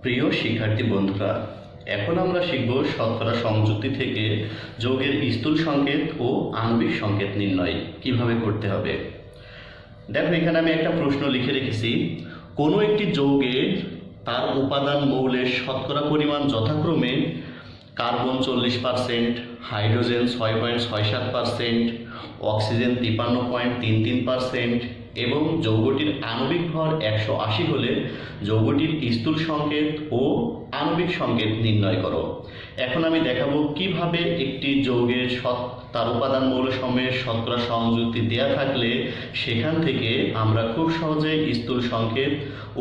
প্রিয় শিক্ষার্থী বন্ধুরা, এখন আমরা শিখব শতকরা সংযুক্তি থেকে যৌগের স্থূল সংকেত ও আণবিক সংকেত নির্ণয় কিভাবে করতে হবে। দেখো, এখানে আমি একটা প্রশ্ন লিখে রেখেছি। কোনো একটি যৌগের তার উপাদান মৌলের শতকরা পরিমাণ যথাক্রমে কার্বন 40%, হাইড্রোজেন 6.67%, অক্সিজেন 53.33% এবং যৌগটির আণবিক ভর 180 হলে যৌগটির স্থূল সংকেত ও আণবিক সংকেত নির্ণয় করো। এখন আমি দেখাবো কিভাবে একটি যৌগের তার উপাদান মৌলসমূহের শতকরা সংযুক্তি দেয়া থাকলে সেখান থেকে আমরা খুব সহজেই স্থূল সংকেত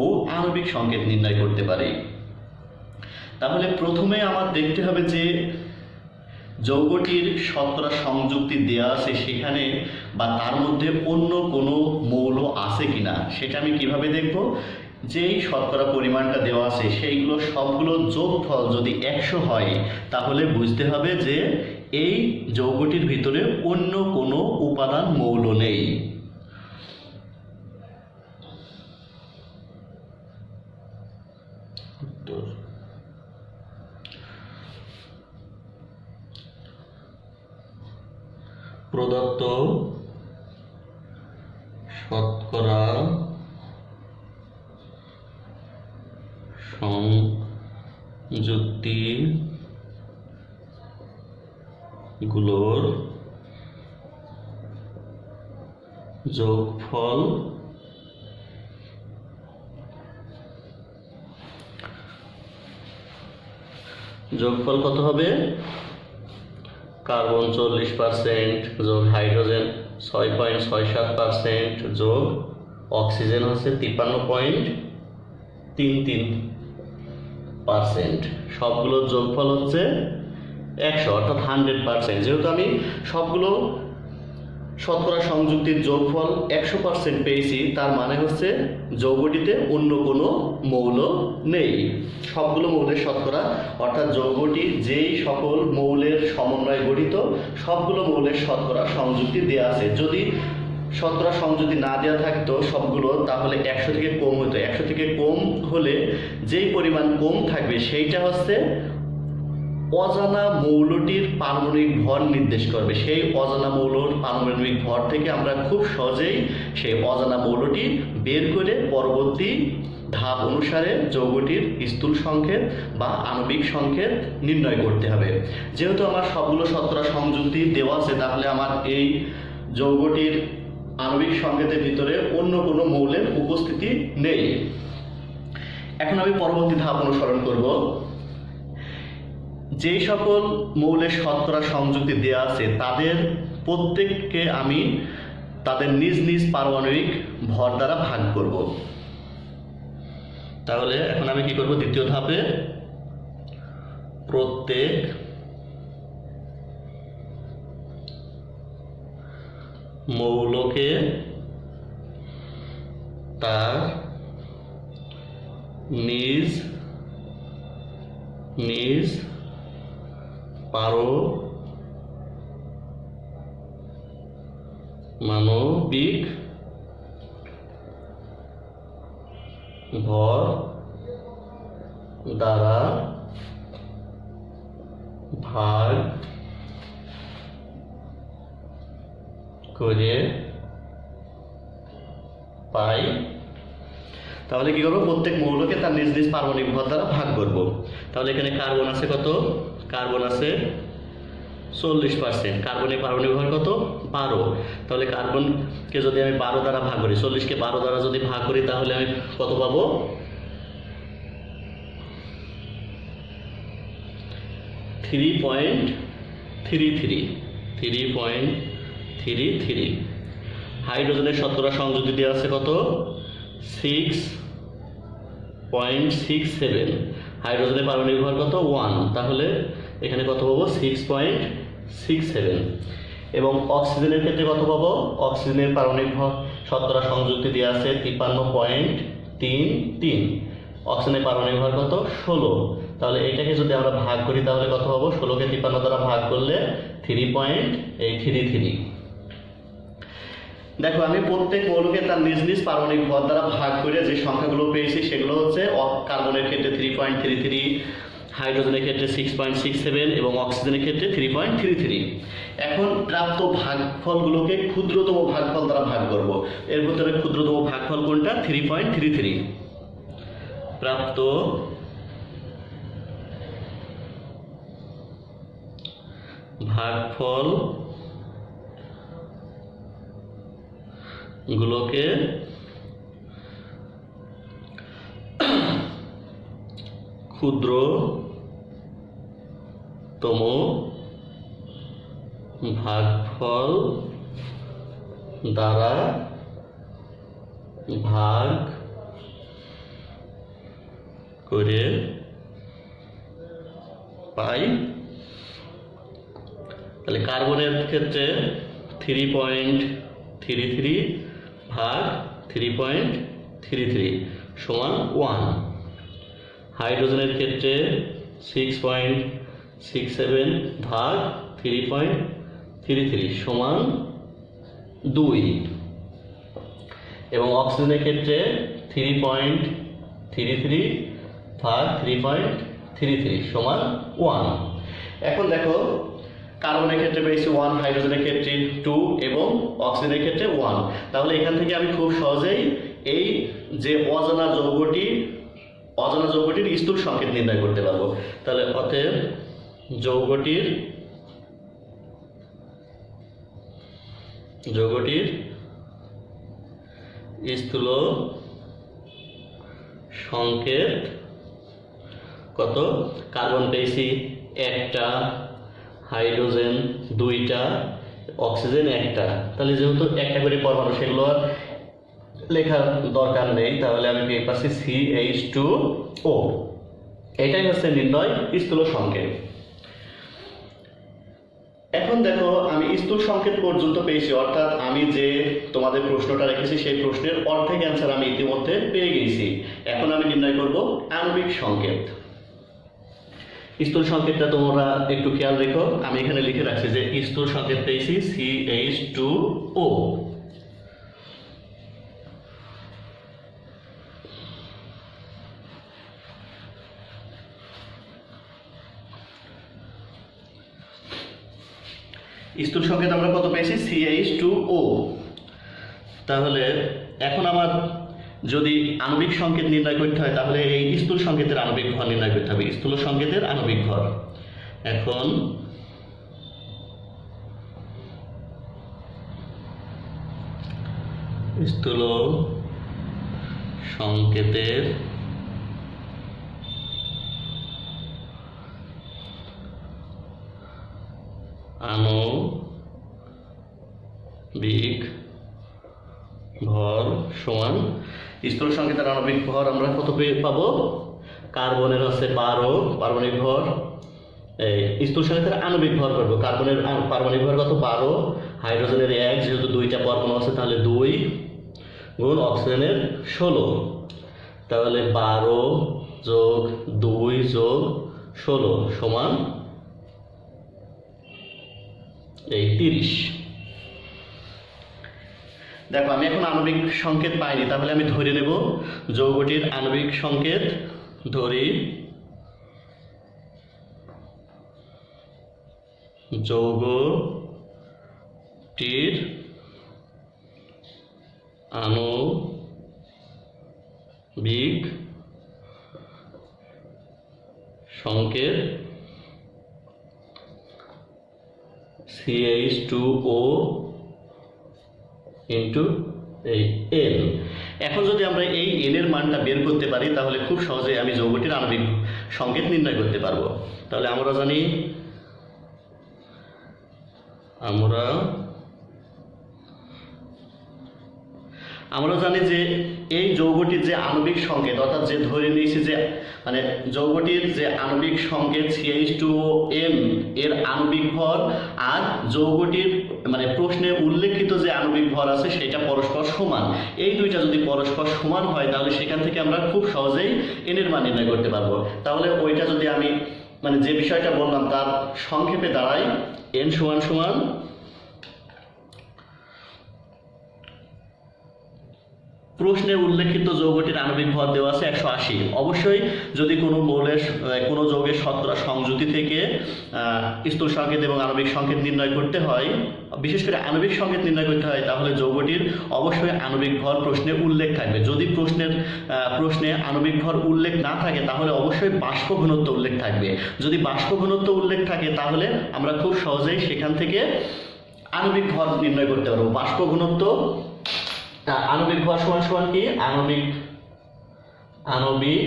ও আণবিক সংকেত নির্ণয় করতে পারি। তাহলে প্রথমে আমার দেখতে হবে যে যৌগটির শতকরা সংযুক্তি দেয়া আছে সেখানে বা তার মধ্যে অন্য কোনো মৌল আছে কিনা সেটা আমি কিভাবে দেখব। যেই শতকরা পরিমাণটা দেওয়া আছে সেইগুলো সবগুলো যোগফল যদি 100 হয় তাহলে বুঝতে হবে যে এই যৌগটির ভিতরে অন্য কোনো উপাদান মৌল নেই। প্রদত্ত শতকরা সংযুক্তিগুলোর যোগফল কত হবে? কার্বন 40% যোগ হাইড্রোজেন 6.67% যোগ অক্সিজেন হচ্ছে 53.33%। সবগুলোর যোগফল হচ্ছে 100 অর্থাৎ 100%। যেহেতু আমি সবগুলো শতকরা সংযুক্তির যোগফল 100% পেয়েছি, তার মানে হচ্ছে যৌগটিতে অন্য কোনো মৌল নেই। সবগুলো মৌলের শতকরা অর্থাৎ যৌগটি যেই সকল মৌলের সমন্বয়ে গঠিত সবগুলো মৌলের শতকরা সংযুক্তি দেওয়া আছে। যদি শতকরা সংযুক্তি না দেওয়া থাকতো সবগুলো, তাহলে 100 থেকে কম হতো। 100 থেকে কম হলে যেই পরিমাণ কম থাকবে সেইটা হচ্ছে অজানা মৌলটির পারমাণবিক ভর নির্দেশ করবে। সেই অজানা মৌলর পারমাণবিক ভর থেকে আমরা খুব সহজেই সেই অজানা মৌলটি বের করে পরবর্তী ধাপ অনুসারে যৌগটির স্থূল সংকেত বা আণবিক সংকেত নির্ণয় করতে হবে। যেহেতু আমার সবগুলো শতকরা সংযুক্তি দেওয়া আছে, তাহলে আমার এই যৌগটির আণবিক সংকেতের ভিতরে অন্য কোনো মৌলের উপস্থিতি নেই। এখন আমি পরবর্তী ধাপ অনুসরণ করব। যেই সকল মৌলের শতকরা সংযুক্তি দেওয়া আছে তাদের প্রত্যেককে আমি তাদের নিজ নিজ পারমাণবিক ভর দ্বারা ভাগ করব। তাহলে এখন আমি কি করব? দ্বিতীয় ধাপে প্রত্যেক মৌলকে তার নিজ নিজ পারমাণবিক ভর দ্বারা ভাগ করে পাই। তাহলে কি করবো? প্রত্যেক মৌলকে তার নিজ নিজ পারমাণবিক ভর দ্বারা ভাগ করব। তাহলে এখানে কার্বন আছে কত? কার্বন আছে 40%। কার্বনের পারমাণবিক ভর কত? 12। তাহলে কার্বনকে যদি আমি 12 দ্বারা ভাগ করি, 40কে 12 দ্বারা যদি ভাগ করি তাহলে আমি কত পাবো? 3.33। হাইড্রোজেনের শতকরা সংযুক্তি দেওয়া আছে কত? 6.67। হাইড্রোজেনের পারমাণবিক ভর কত? 1। তাহলে এখানে কত পাবো? 6.67। এবং অক্সিজেনের ক্ষেত্রে কত পাবো? অক্সিজেনের পারমাণবিক ভর শতকরা সংযুক্তি দেওয়া আছে 53.33। অক্সিজেনের পারমাণবিক ভর কত? 16। তাহলে এটাকে যদি আমরা ভাগ করি তাহলে কত পাবো? 16কে 53 দ্বারা ভাগ করলে 3.33। দেখো আমি প্রত্যেক মৌলকে তার নিজ নিজ পারমাণবিক ভর দ্বারা ভাগ করে যে সংখ্যাগুলো পেয়েছি সেগুলো হচ্ছে কার্বনের ক্ষেত্রে 3.33, হাইড্রোজেনের ক্ষেত্রে 6.67 এবং অক্সিজেনের ক্ষেত্রে 3.33। এখন প্রাপ্ত ভাগফলগুলোকে ক্ষুদ্রতম ভাগফল দ্বারা ভাগ করব। এর ভিতরে ক্ষুদ্রতম ভাগফল কোনটা? 3.33। প্রাপ্ত ভাগফল গুলোকে ক্ষুদ্রতম ভাগফল দ্বারা ভাগ করে পাই। তাহলে কার্বনের ক্ষেত্রে 3.33 ভাগ 3.33 সমান 1। হাইড্রোজেনের ক্ষেত্রে 6.67 ভাগ 3.33 সমান 2 এবং অক্সিজেনের ক্ষেত্রে 3.33 ভাগ 3.33 সমান 1। এখন দেখো কার্বনের ক্ষেত্রে পেয়েছি 1, হাইড্রোজেনের ক্ষেত্রে 2 এবং অক্সিজেনের ক্ষেত্রে 1। তাহলে এখান থেকে আমি খুব সহজেই এই যে অজানা যৌগটির স্থূল সংকেত নির্ণয় করতে পারবো। তাহলে অতএব যৌগটির স্থূল সংকেত কত? কার্বন পেয়েছি 1টা, হাইড্রোজেন 2টা, অক্সিজেন 1টা। তাহলে যেহেতু একটা করে পরমাণু সেগুলো আর লেখার দরকার নেই, তাহলে আমি পেয়ে পাচ্ছি CH2O। এটাই হচ্ছে নির্ণয় স্থূল সংকেত। এখন দেখো আমি স্থূল সংকেত পর্যন্ত পেয়েছি, অর্থাৎ আমি যে তোমাদের প্রশ্নটা রেখেছি সেই প্রশ্নের অর্ধেক অ্যান্সার আমি ইতিমধ্যে পেয়ে গেছি। এখন আমি নির্ণয় করব আণবিক সংকেত। স্থূল সংকেতটা তোমরা একটু খেয়াল রেখো, আমি এখানে লিখে রাখছি যে স্থূল সংকেত পেয়েছি CH2O। স্থূল সংকেত আমরা কত পেয়েছি? CH2O। তাহলে এখন আমার যদি আণবিক সংকেত নির্ণয় করতে হয় তাহলে এই স্থূল সংকেতের আণবিক ভর নির্ণয় করতে হবে। স্থূল সংকেতের আণবিক ভর, এখন স্থূল সংকেতের আণবিক ভর সমান স্থূল সংকেতের আণবিক ভর আমরা কত পাবো? কার্বনের হচ্ছে 12 পারমাণবিক ভর, এই স্থূল সংকেতের আণবিক ভর করবো। কার্বনের পারমাণবিক ভর কত? 12, হাইড্রোজেনের 1, যেহেতু 2টা পরমাণু আছে তাহলে 2 গুণ অক্সিজেনের 16। তাহলে 12 যোগ 2 যোগ 16 সমান এই 30। দেখো আমি এখন আণবিক সংকেত পাইনি, তাহলে আমি ধরে নেব যৌগটির আণবিক সংকেত। ধরি যৌগটির আণবিক সংকেত CH2O ইন্টু এই N। এখন যদি আমরা এই N এর মানটা বের করতে পারি তাহলে খুব সহজে আমি যৌগটির আণবিক সংকেত নির্ণয় করতে পারবো। তাহলে আমরা জানি যে এই যৌগটির যে আণবিক সংকেত, অর্থাৎ যে ধরে নিয়েছি যে মানে যৌগটির যে আণবিক সংকেত CH2ON এর আণবিক ভর আর যৌগটির মানে প্রশ্নে উল্লেখিত যে আণবিক ভর আছে সেটা পরস্পর সমান। এই দুইটা যদি পরস্পর সমান হয় তাহলে সেখান থেকে আমরা খুব সহজেই N এর মান নির্ণয় করতে পারবো। তাহলে ওইটা যদি আমি মানে যে বিষয়টা বললাম তার সংক্ষেপে দাঁড়ায় N সমান প্রশ্নে উল্লেখিত যৌগটির আণবিক ভর দেওয়া আছে 180। অবশ্যই যদি কোনো যৌগের শতকরা সংযুতি থেকে স্থূল সংকেত এবং আণবিক সংকেত নির্ণয় করতে হয়, বিশেষ করে আণবিক সংকেত নির্ণয় করতে হয়, তাহলে যৌগটির অবশ্যই আণবিক ভর প্রশ্নে উল্লেখ থাকবে। যদি প্রশ্নে আণবিক ভর উল্লেখ না থাকে তাহলে অবশ্যই বাষ্প ঘনত্ব উল্লেখ থাকবে। যদি বাষ্প ঘনত্ব উল্লেখ থাকে তাহলে আমরা খুব সহজেই সেখান থেকে আণবিক ভর নির্ণয় করতে পারবো। বাষ্প ঘনত্ব আণবিক ভর সমান সমান কি? আণবিক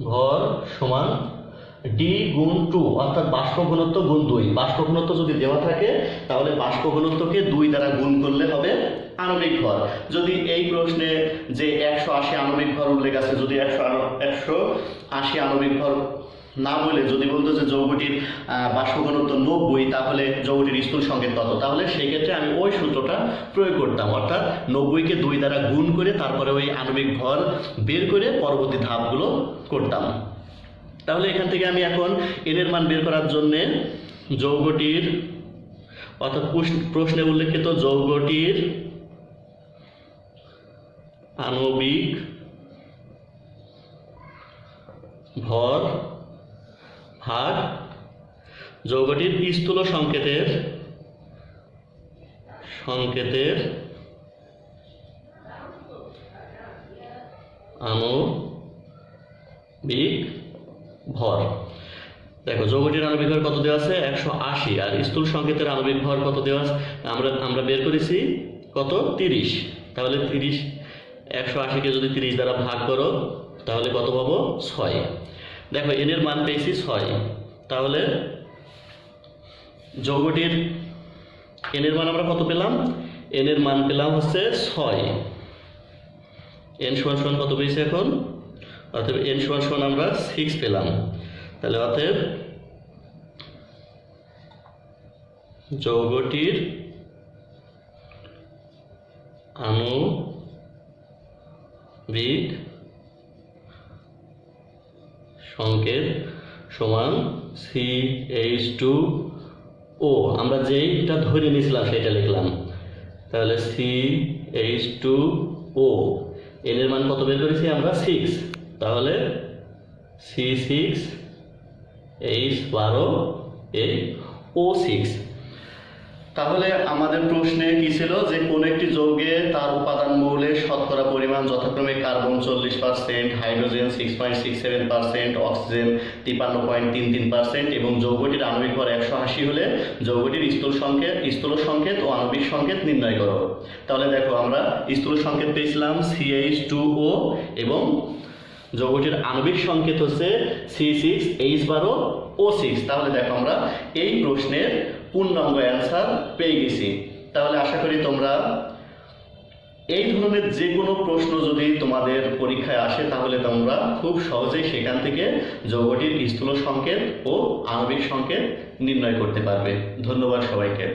ভর সমান ডি গুণ 2, অর্থাৎ বাষ্প ঘনত্ব গুণ 2। বাষ্প ঘনত্ব যদি দেওয়া থাকে তাহলে বাষ্প ঘনত্বকে 2 দ্বারা গুণ করলে হবে আণবিক ভর। যদি এই প্রশ্নে যে 180 আণবিক ভর উল্লেখ আছে, যদি 180 আণবিক ভর না বলে যদি বলতো যে যৌগটির বাষ্প ঘনত্ব 90, তাহলে যৌগটির স্থূল সংকেত কত, তাহলে সেই ক্ষেত্রে আমি ওই সূত্রটা প্রয়োগ করতাম, অর্থাৎ 90কে 2 দ্বারা গুণ করে তারপরে ওই আণবিক ভর বের করে পরবর্তী ধাপগুলো করতাম। তাহলে এখান থেকে আমি এখন n এর মান বের করার জন্য যৌগটির, অর্থাৎ প্রশ্নে উল্লেখিত যৌগটির আণবিক ভর ভাগ যৌগটির স্থূল সংকেতের আণবিক ভর। দেখো যৌগটির আণবিক ভর কত দেওয়া আছে? 180, আর স্থূল সংকেতের আণবিক ভর কত দেওয়া আছে? আমরা বের করেছি কত? 30। তাহলে 180কে যদি 30 দ্বারা ভাগ করো তাহলে কত পাবো? 6। দেখো n এর মান পেয়েছি 6, তাহলে যৌগটির n এর মান আমরা কত পেলাম? n এর মান পেলাম হচ্ছে 6। n সমান কত পেয়েছি এখন? অতএব n সমান আমরা 6 পেলাম। তাহলে অতএব যৌগটির আণবিক সংকেত সমান CH2O। আমরা যেইটা ধরে নিয়েছিলাম সেটা লিখলাম। তাহলে CH2O, n এর মান কত বের করেছি আমরা? 6। তাহলে C6H12O6। তাহলে আমাদের প্রশ্নে কি ছিল যে কোন একটি যৌগে তার উপাদান মৌলের শতকরা পরিমাণ যথাক্রমে কার্বন 40%, হাইড্রোজেন 6.67%, অক্সিজেন 53.33% এবং যৌগটির আণবিক ভর 180 হলে যৌগটির স্থূল সংকেত ও আণবিক সংকেত নির্ণয় করো। তাহলে দেখো আমরা স্থূল সংকেত পেয়েছিলাম CH2O এবং যৌগটির আণবিক সংকেত হচ্ছে C6H12O6। তাহলে দেখো আমরা এই প্রশ্নের পূর্ণাঙ্গ অ্যান্সার পেয়ে গেছি। তাহলে আশা করি তোমরা এই ধরনের যে কোনো প্রশ্ন যদি তোমাদের পরীক্ষায় আসে তাহলে তোমরা খুব সহজেই সেখান থেকে যৌগটির স্থূল সংকেত ও আণবিক সংকেত নির্ণয় করতে পারবে। ধন্যবাদ সবাইকে।